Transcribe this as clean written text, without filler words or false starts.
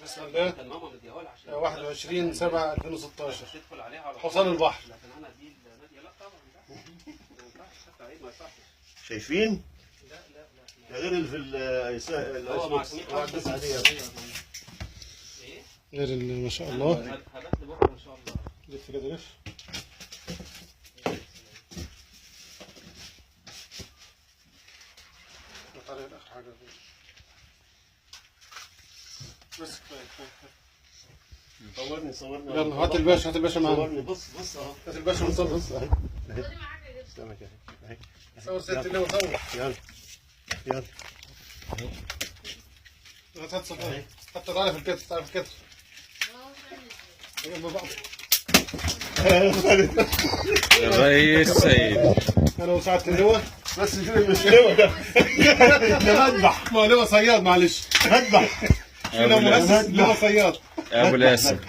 بسم الله. 21/7/2016 حصان البحر. شايفين؟ ده غير اللي في الاسود غير ما شاء الله. لف كده لف. بس كفايه. صورني يلا هات الباشا معانا. صورني. بص اهو. هات الباشا ونصور. بص اهي استنى كده اهي. صور ست اللي صور. يلا هات صور. حتى تعالى في الكتف، تعالى في الكتف. جنب بعض. الرئيس سيد. انا وسعدت اللواء. بس مش لواء ده مذبح. ما هو لواء صياد معلش. مذبح. لواء مؤسس لواء صياد. ابو الاسد.